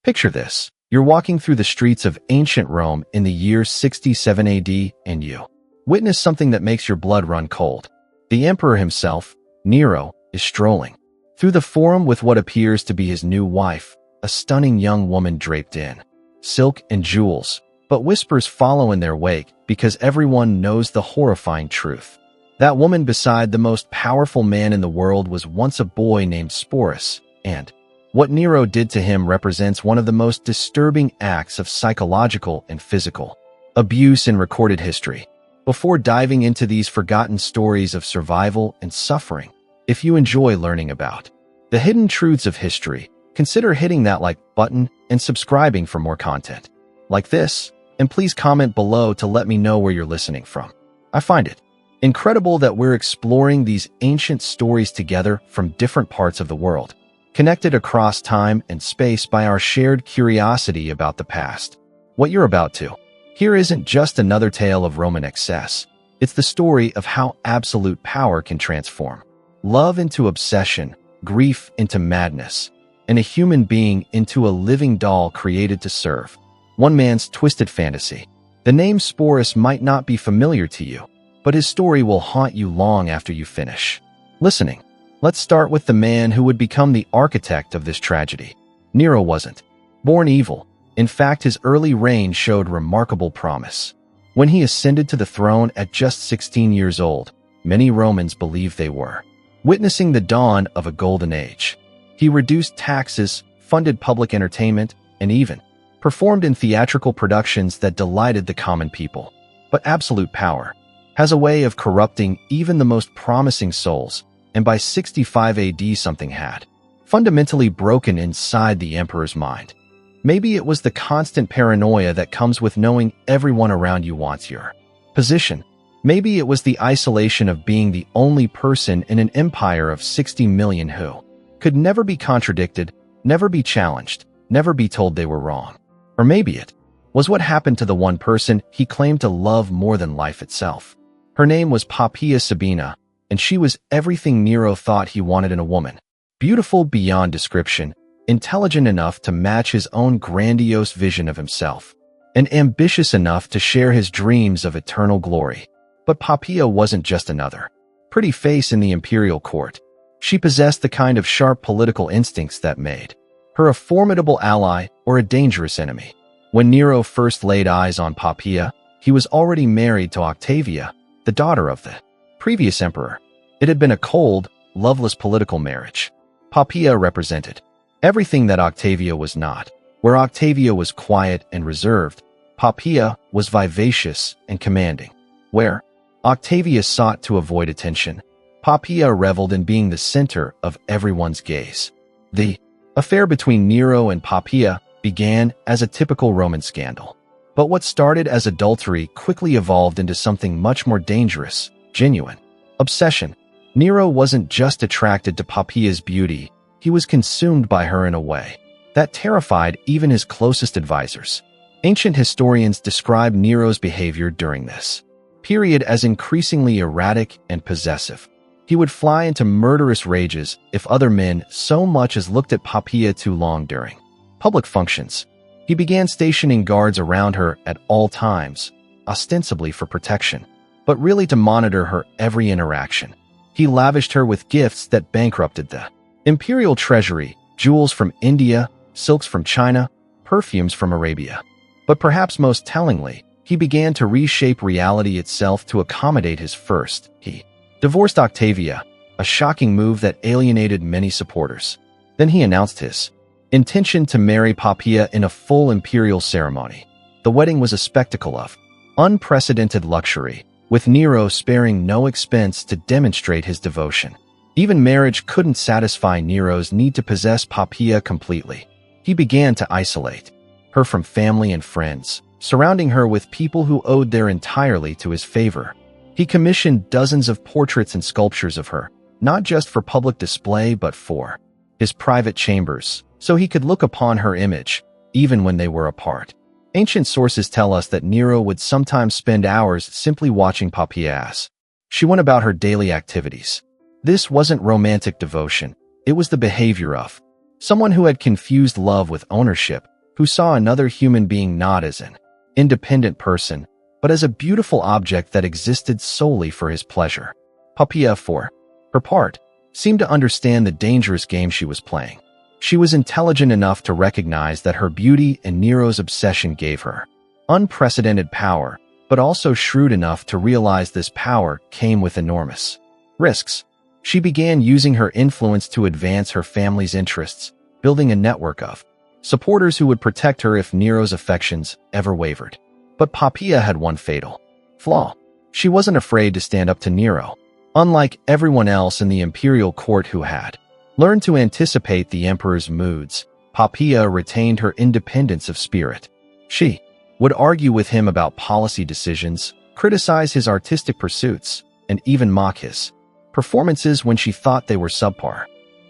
Picture this. You're walking through the streets of ancient Rome in the year 67 AD, and you witness something that makes your blood run cold. The emperor himself, Nero, is strolling through the forum with what appears to be his new wife, a stunning young woman draped in silk and jewels, but whispers follow in their wake because everyone knows the horrifying truth. That woman beside the most powerful man in the world was once a boy named Sporus, and what Nero did to him represents one of the most disturbing acts of psychological and physical abuse in recorded history. Before diving into these forgotten stories of survival and suffering, if you enjoy learning about the hidden truths of history, consider hitting that like button and subscribing for more content like this, and please comment below to let me know where you're listening from. I find it incredible that we're exploring these ancient stories together from different parts of the world, connected across time and space by our shared curiosity about the past. What you're about to hear isn't just another tale of Roman excess. It's the story of how absolute power can transform love into obsession, grief into madness, and a human being into a living doll created to serve one man's twisted fantasy. The name Sporus might not be familiar to you, but his story will haunt you long after you finish listening. Let's start with the man who would become the architect of this tragedy. Nero wasn't born evil. In fact, his early reign showed remarkable promise. When he ascended to the throne at just 16 years old, many Romans believed they were witnessing the dawn of a golden age. He reduced taxes, funded public entertainment, and even performed in theatrical productions that delighted the common people. But absolute power has a way of corrupting even the most promising souls, and by 65 AD something had fundamentally broken inside the emperor's mind. Maybe it was the constant paranoia that comes with knowing everyone around you wants your position. Maybe it was the isolation of being the only person in an empire of 60 million who could never be contradicted, never be challenged, never be told they were wrong. Or maybe it was what happened to the one person he claimed to love more than life itself. Her name was Poppaea Sabina, and she was everything Nero thought he wanted in a woman. Beautiful beyond description, intelligent enough to match his own grandiose vision of himself, and ambitious enough to share his dreams of eternal glory. But Poppaea wasn't just another pretty face in the imperial court. She possessed the kind of sharp political instincts that made her a formidable ally or a dangerous enemy. When Nero first laid eyes on Poppaea, he was already married to Octavia, the daughter of the previous emperor. It had been a cold, loveless political marriage. Poppaea represented everything that Octavia was not. Where Octavia was quiet and reserved, Poppaea was vivacious and commanding. Where Octavia sought to avoid attention, Poppaea reveled in being the center of everyone's gaze. The affair between Nero and Poppaea began as a typical Roman scandal. But what started as adultery quickly evolved into something much more dangerous, genuine obsession. Nero wasn't just attracted to Poppaea's beauty, he was consumed by her in a way that terrified even his closest advisors. Ancient historians describe Nero's behavior during this period as increasingly erratic and possessive. He would fly into murderous rages if other men so much as looked at Poppaea too long during public functions. He began stationing guards around her at all times, ostensibly for protection, but really to monitor her every interaction. He lavished her with gifts that bankrupted the imperial treasury, jewels from India, silks from China, perfumes from Arabia. But perhaps most tellingly, he began to reshape reality itself to accommodate his first. He divorced Octavia, a shocking move that alienated many supporters. Then he announced his intention to marry Poppaea in a full imperial ceremony. The wedding was a spectacle of unprecedented luxury, with Nero sparing no expense to demonstrate his devotion. Even marriage couldn't satisfy Nero's need to possess Poppaea completely. He began to isolate her from family and friends, surrounding her with people who owed their entirely to his favor. He commissioned dozens of portraits and sculptures of her, not just for public display but for his private chambers, so he could look upon her image, even when they were apart. Ancient sources tell us that Nero would sometimes spend hours simply watching Poppaea as she went about her daily activities. This wasn't romantic devotion, it was the behavior of someone who had confused love with ownership, who saw another human being not as an independent person, but as a beautiful object that existed solely for his pleasure. Poppaea, for her part, seemed to understand the dangerous game she was playing. She was intelligent enough to recognize that her beauty and Nero's obsession gave her unprecedented power, but also shrewd enough to realize this power came with enormous risks. She began using her influence to advance her family's interests, building a network of supporters who would protect her if Nero's affections ever wavered. But Poppaea had one fatal flaw. She wasn't afraid to stand up to Nero. Unlike everyone else in the imperial court who had learned to anticipate the emperor's moods, Poppaea retained her independence of spirit. She would argue with him about policy decisions, criticize his artistic pursuits, and even mock his performances when she thought they were subpar.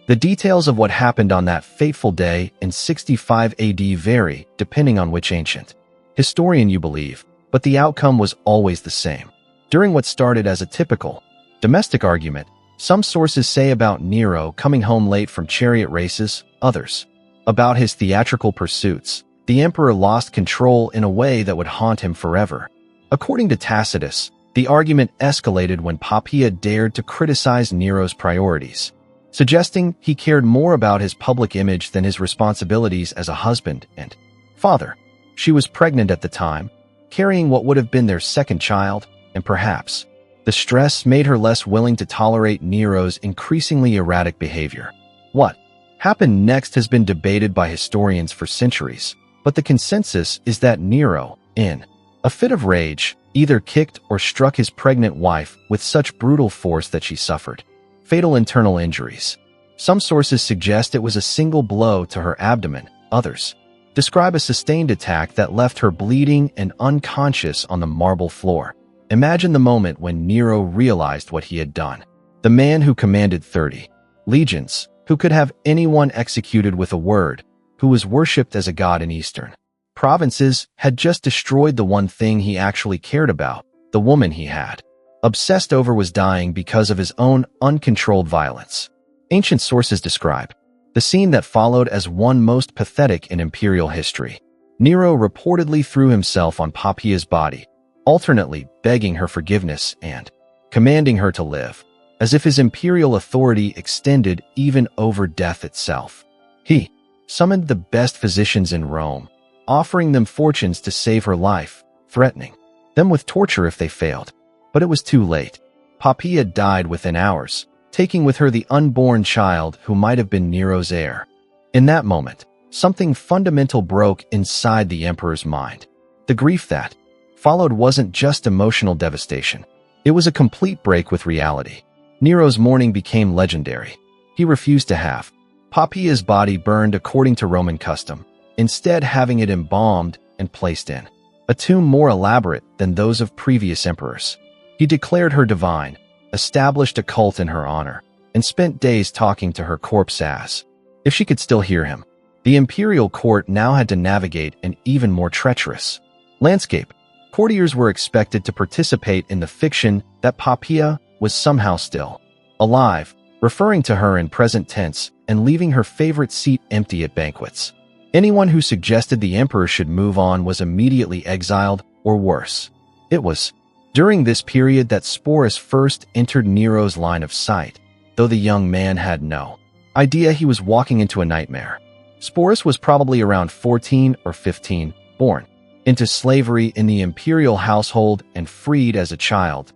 The details of what happened on that fateful day in 65 AD vary depending on which ancient historian you believe, but the outcome was always the same. During what started as a typical domestic argument, some sources say about Nero coming home late from chariot races, others about his theatrical pursuits. The emperor lost control in a way that would haunt him forever. According to Tacitus, the argument escalated when Poppaea dared to criticize Nero's priorities, suggesting he cared more about his public image than his responsibilities as a husband and father. She was pregnant at the time, carrying what would have been their second child, and perhaps the stress made her less willing to tolerate Nero's increasingly erratic behavior. What happened next has been debated by historians for centuries, but the consensus is that Nero, in a fit of rage, either kicked or struck his pregnant wife with such brutal force that she suffered fatal internal injuries. Some sources suggest it was a single blow to her abdomen. Others describe a sustained attack that left her bleeding and unconscious on the marble floor. Imagine the moment when Nero realized what he had done. The man who commanded 30 legions, who could have anyone executed with a word, who was worshipped as a god in eastern provinces, had just destroyed the one thing he actually cared about. The woman he had obsessed over was dying because of his own uncontrolled violence. Ancient sources describe the scene that followed as one most pathetic in imperial history. Nero reportedly threw himself on Poppaea's body, alternately begging her forgiveness and commanding her to live, as if his imperial authority extended even over death itself. He summoned the best physicians in Rome, offering them fortunes to save her life, threatening them with torture if they failed. But it was too late. Poppaea died within hours, taking with her the unborn child who might have been Nero's heir. In that moment, something fundamental broke inside the emperor's mind. The grief that followed wasn't just emotional devastation. It was a complete break with reality. Nero's mourning became legendary. He refused to have Poppaea's body burned according to Roman custom, instead having it embalmed and placed in a tomb more elaborate than those of previous emperors. He declared her divine, established a cult in her honor, and spent days talking to her corpse as if she could still hear him. The imperial court now had to navigate an even more treacherous landscape. Courtiers were expected to participate in the fiction that Poppaea was somehow still alive, referring to her in present tense and leaving her favorite seat empty at banquets. Anyone who suggested the emperor should move on was immediately exiled, or worse. It was during this period that Sporus first entered Nero's line of sight, though the young man had no idea he was walking into a nightmare. Sporus was probably around 14 or 15, born into slavery in the imperial household and freed as a child.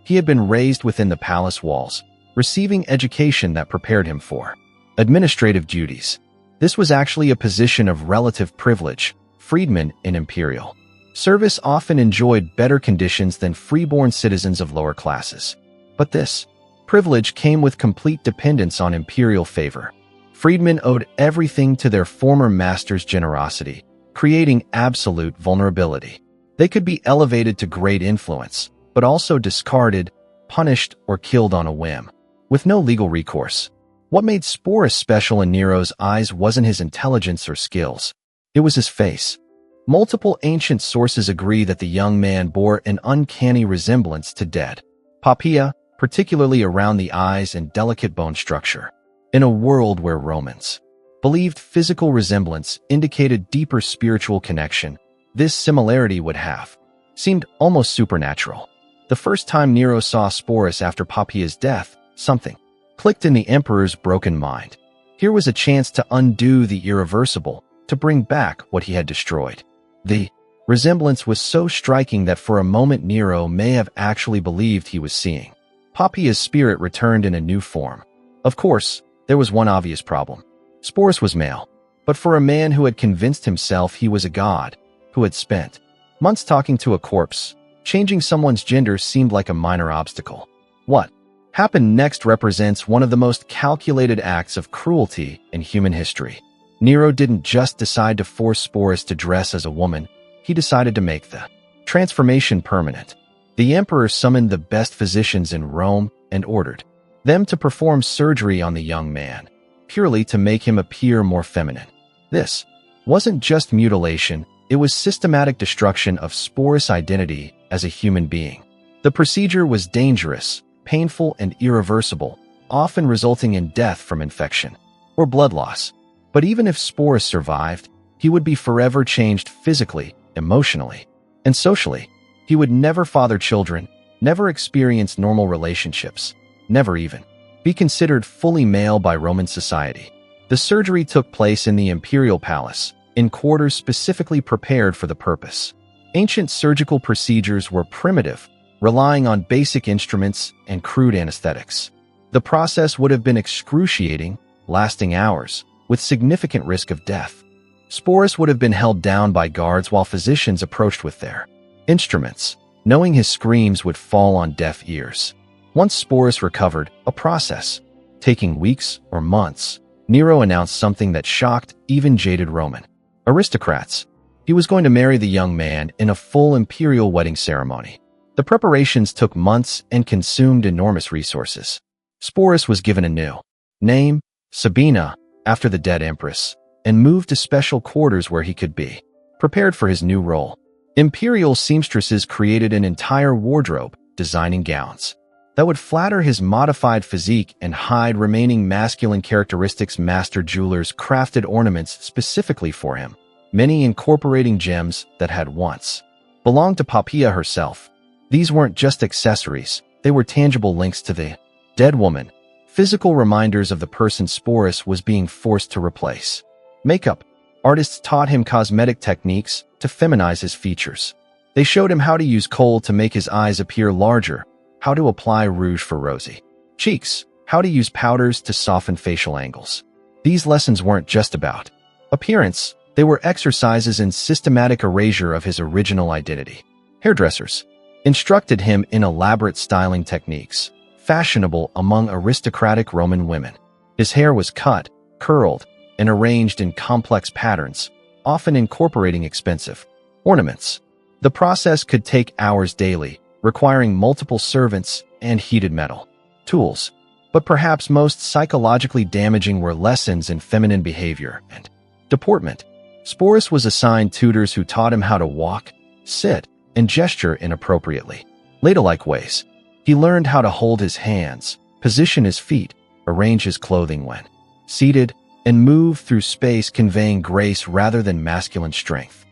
He had been raised within the palace walls, receiving education that prepared him for administrative duties. This was actually a position of relative privilege. Freedmen in imperial service often enjoyed better conditions than freeborn citizens of lower classes. But this privilege came with complete dependence on imperial favor. Freedmen owed everything to their former master's generosity, creating absolute vulnerability. They could be elevated to great influence, but also discarded, punished, or killed on a whim, with no legal recourse. What made Sporus special in Nero's eyes wasn't his intelligence or skills. It was his face. Multiple ancient sources agree that the young man bore an uncanny resemblance to dead Poppaea, particularly around the eyes and delicate bone structure. In a world where Romans believed physical resemblance indicated deeper spiritual connection. This similarity would have seemed almost supernatural. The first time Nero saw Sporus after Poppaea's death, something clicked in the emperor's broken mind. Here was a chance to undo the irreversible, to bring back what he had destroyed. The resemblance was so striking that for a moment Nero may have actually believed he was seeing Poppaea's spirit returned in a new form. Of course, there was one obvious problem. Sporus was male, but for a man who had convinced himself he was a god, who had spent months talking to a corpse, changing someone's gender seemed like a minor obstacle. What happened next represents one of the most calculated acts of cruelty in human history. Nero didn't just decide to force Sporus to dress as a woman, he decided to make the transformation permanent. The emperor summoned the best physicians in Rome and ordered them to perform surgery on the young man, purely to make him appear more feminine. This wasn't just mutilation, it was systematic destruction of Sporus' identity as a human being. The procedure was dangerous, painful, and irreversible, often resulting in death from infection or blood loss. But even if Sporus survived, he would be forever changed physically, emotionally, and socially. He would never father children, never experience normal relationships, never even be considered fully male by Roman society. The surgery took place in the imperial palace, in quarters specifically prepared for the purpose. Ancient surgical procedures were primitive, relying on basic instruments and crude anesthetics. The process would have been excruciating, lasting hours, with significant risk of death. Sporus would have been held down by guards while physicians approached with their instruments, knowing his screams would fall on deaf ears. Once Sporus recovered, a process taking weeks or months, Nero announced something that shocked even jaded Roman aristocrats. He was going to marry the young man in a full imperial wedding ceremony. The preparations took months and consumed enormous resources. Sporus was given a new name, Sabina, after the dead empress, and moved to special quarters where he could be prepared for his new role. Imperial seamstresses created an entire wardrobe, designing gowns that would flatter his modified physique and hide remaining masculine characteristics. Master jewelers crafted ornaments specifically for him, many incorporating gems that had once belonged to Poppaea herself. These weren't just accessories, they were tangible links to the dead woman, physical reminders of the person Sporus was being forced to replace. Makeup artists taught him cosmetic techniques to feminize his features. They showed him how to use kohl to make his eyes appear larger, how to apply rouge for rosy cheeks, how to use powders to soften facial angles. These lessons weren't just about appearance, they were exercises in systematic erasure of his original identity. Hairdressers instructed him in elaborate styling techniques, fashionable among aristocratic Roman women. His hair was cut, curled, and arranged in complex patterns, often incorporating expensive ornaments. The process could take hours daily, requiring multiple servants and heated metal tools. But perhaps most psychologically damaging were lessons in feminine behavior and deportment. Sporus was assigned tutors who taught him how to walk, sit, and gesture inappropriately, ladylike ways. He learned how to hold his hands, position his feet, arrange his clothing when seated, and move through space, conveying grace rather than masculine strength.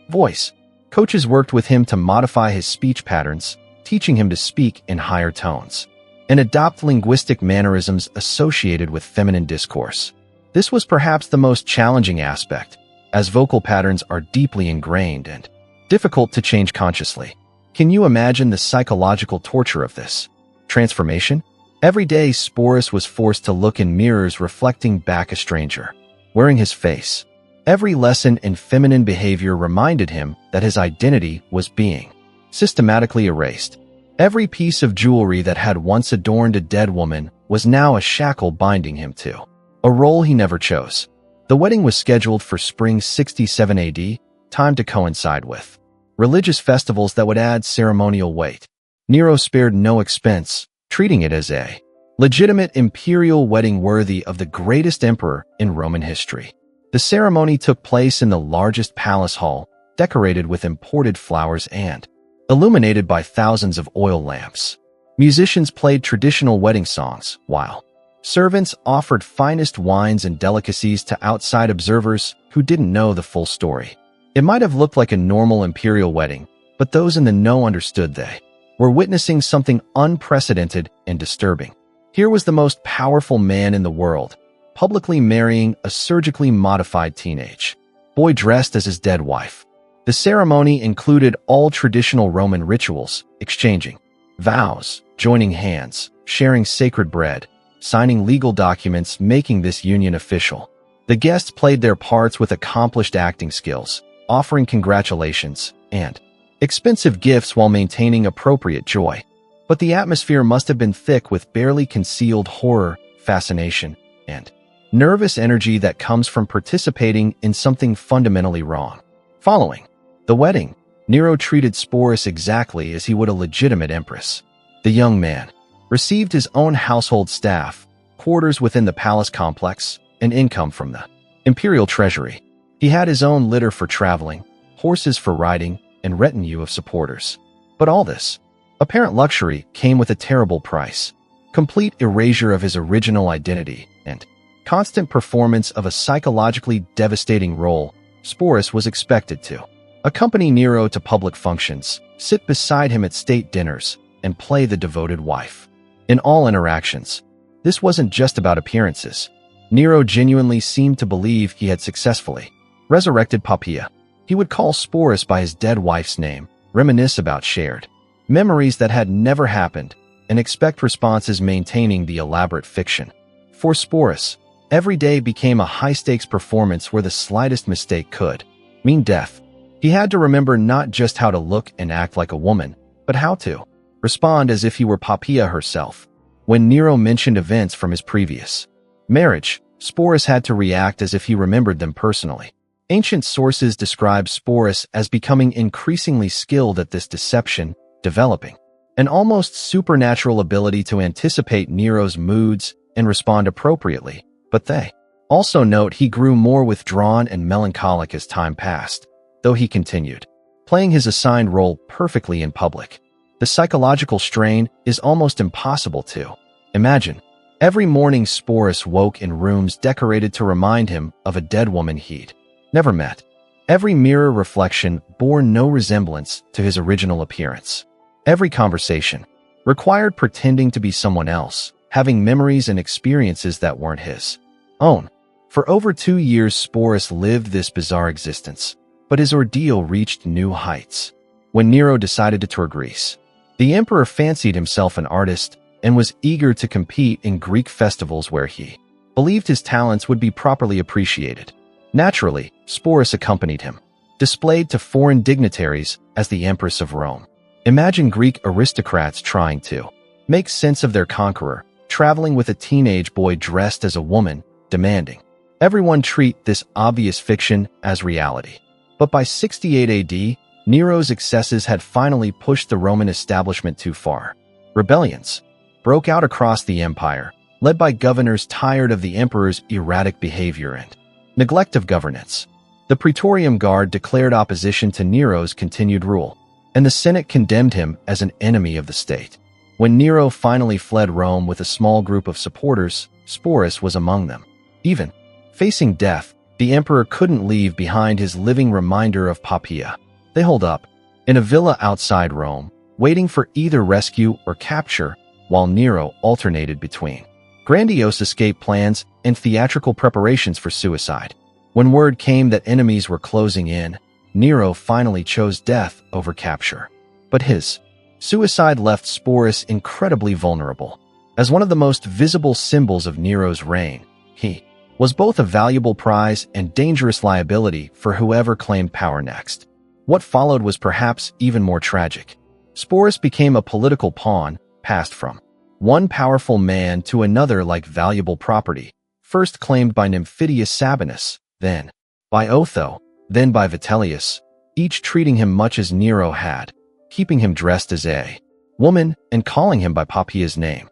Voice coaches worked with him to modify his speech patterns, teaching him to speak in higher tones and adopt linguistic mannerisms associated with feminine discourse. This was perhaps the most challenging aspect, as vocal patterns are deeply ingrained and difficult to change consciously. Can you imagine the psychological torture of this transformation? Every day, Sporus was forced to look in mirrors reflecting back a stranger, wearing his face. Every lesson in feminine behavior reminded him that his identity was being systematically erased. Every piece of jewelry that had once adorned a dead woman was now a shackle binding him to a role he never chose. The wedding was scheduled for spring 67 AD, timed to coincide with religious festivals that would add ceremonial weight. Nero spared no expense, treating it as a legitimate imperial wedding worthy of the greatest emperor in Roman history. The ceremony took place in the largest palace hall, decorated with imported flowers and illuminated by thousands of oil lamps. Musicians played traditional wedding songs, while Servants offered finest wines and delicacies to outside observers who didn't know the full story. It might have looked like a normal imperial wedding, but those in the know understood they were witnessing something unprecedented and disturbing. Here was the most powerful man in the world, publicly marrying a surgically modified teenage boy dressed as his dead wife. The ceremony included all traditional Roman rituals, exchanging vows, joining hands, sharing sacred bread, signing legal documents making this union official. The guests played their parts with accomplished acting skills, offering congratulations and expensive gifts while maintaining appropriate joy. But the atmosphere must have been thick with barely concealed horror, fascination, and nervous energy that comes from participating in something fundamentally wrong. Following the wedding, Nero treated Sporus exactly as he would a legitimate empress. The young man received his own household staff, quarters within the palace complex, and income from the imperial treasury. He had his own litter for traveling, horses for riding, and retinue of supporters. But all this apparent luxury came with a terrible price: complete erasure of his original identity and constant performance of a psychologically devastating role. Sporus was expected to accompany Nero to public functions, sit beside him at state dinners, and play the devoted wife. In all interactions, this wasn't just about appearances. Nero genuinely seemed to believe he had successfully resurrected Poppaea. He would call Sporus by his dead wife's name, reminisce about shared memories that had never happened, and expect responses maintaining the elaborate fiction. For Sporus, every day became a high-stakes performance where the slightest mistake could mean death. He had to remember not just how to look and act like a woman, but how to respond as if he were Poppaea herself. When Nero mentioned events from his previous marriage, Sporus had to react as if he remembered them personally. Ancient sources describe Sporus as becoming increasingly skilled at this deception, developing an almost supernatural ability to anticipate Nero's moods and respond appropriately. But they also note he grew more withdrawn and melancholic as time passed, though he continued playing his assigned role perfectly in public. The psychological strain is almost impossible to imagine. Every morning Sporus woke in rooms decorated to remind him of a dead woman he'd never met. Every mirror reflection bore no resemblance to his original appearance. Every conversation required pretending to be someone else, having memories and experiences that weren't his own. For over 2 years Sporus lived this bizarre existence, but his ordeal reached new heights. When Nero decided to tour Greece, the emperor fancied himself an artist and was eager to compete in Greek festivals where he believed his talents would be properly appreciated. Naturally, Sporus accompanied him, displayed to foreign dignitaries as the Empress of Rome. Imagine Greek aristocrats trying to make sense of their conqueror, traveling with a teenage boy dressed as a woman, demanding everyone treat this obvious fiction as reality. But by 68 AD, Nero's excesses had finally pushed the Roman establishment too far. Rebellions broke out across the empire, led by governors tired of the emperor's erratic behavior and neglect of governance. The Praetorian Guard declared opposition to Nero's continued rule, and the Senate condemned him as an enemy of the state. When Nero finally fled Rome with a small group of supporters, Sporus was among them. Even facing death, the emperor couldn't leave behind his living reminder of Poppaea. They holed up in a villa outside Rome, waiting for either rescue or capture, while Nero alternated between grandiose escape plans and theatrical preparations for suicide. When word came that enemies were closing in, Nero finally chose death over capture. But his suicide left Sporus incredibly vulnerable. As one of the most visible symbols of Nero's reign, he was both a valuable prize and dangerous liability for whoever claimed power next. What followed was perhaps even more tragic. Sporus became a political pawn, passed from one powerful man to another like valuable property, first claimed by Nymphidius Sabinus, then by Otho, then by Vitellius, each treating him much as Nero had, keeping him dressed as a woman and calling him by Poppaea's name.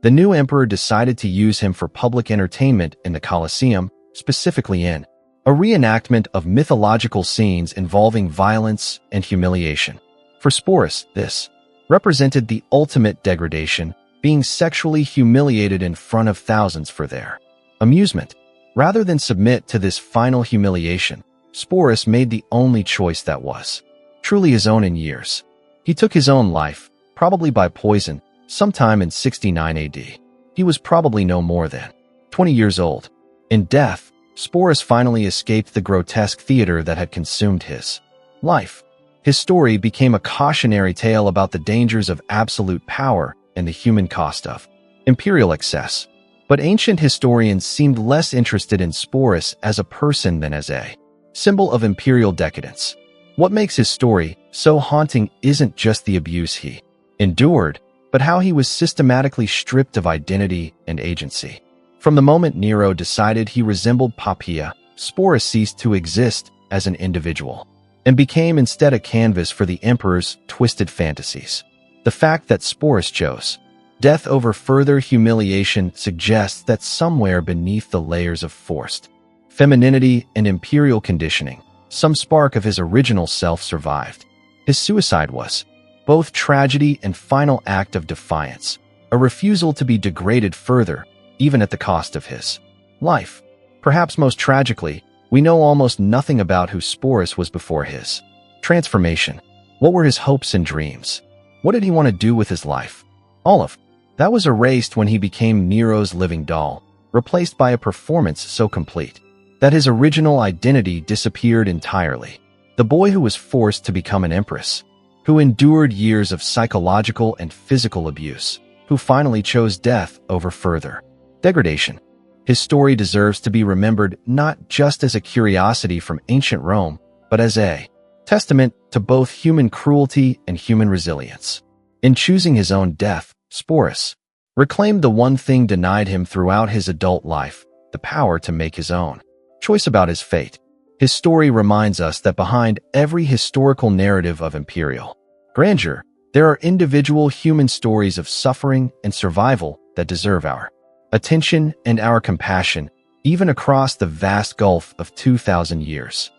The new emperor decided to use him for public entertainment in the Colosseum, specifically in a reenactment of mythological scenes involving violence and humiliation. For Sporus, this represented the ultimate degradation, being sexually humiliated in front of thousands for their amusement. Rather than submit to this final humiliation, Sporus made the only choice that was truly his own in years. He took his own life, probably by poison, sometime in 69 AD. He was probably no more than 20 years old. In death, Sporus finally escaped the grotesque theater that had consumed his life. His story became a cautionary tale about the dangers of absolute power and the human cost of imperial excess. But ancient historians seemed less interested in Sporus as a person than as a symbol of imperial decadence. What makes his story so haunting isn't just the abuse he endured, but how he was systematically stripped of identity and agency. From the moment Nero decided he resembled Poppaea, Sporus ceased to exist as an individual and became instead a canvas for the emperor's twisted fantasies. The fact that Sporus chose death over further humiliation suggests that somewhere beneath the layers of forced femininity and imperial conditioning, some spark of his original self survived. His suicide was both tragedy and final act of defiance, a refusal to be degraded further, even at the cost of his life. Perhaps most tragically, we know almost nothing about who Sporus was before his transformation. What were his hopes and dreams? What did he want to do with his life? All of that was erased when he became Nero's living doll, replaced by a performance so complete that his original identity disappeared entirely. The boy who was forced to become an empress, who endured years of psychological and physical abuse, who finally chose death over further degradation. His story deserves to be remembered not just as a curiosity from ancient Rome, but as a testament to both human cruelty and human resilience. In choosing his own death, Sporus reclaimed the one thing denied him throughout his adult life, the power to make his own choice about his fate. His story reminds us that behind every historical narrative of imperial grandeur, there are individual human stories of suffering and survival that deserve our attention and our compassion, even across the vast gulf of 2,000 years.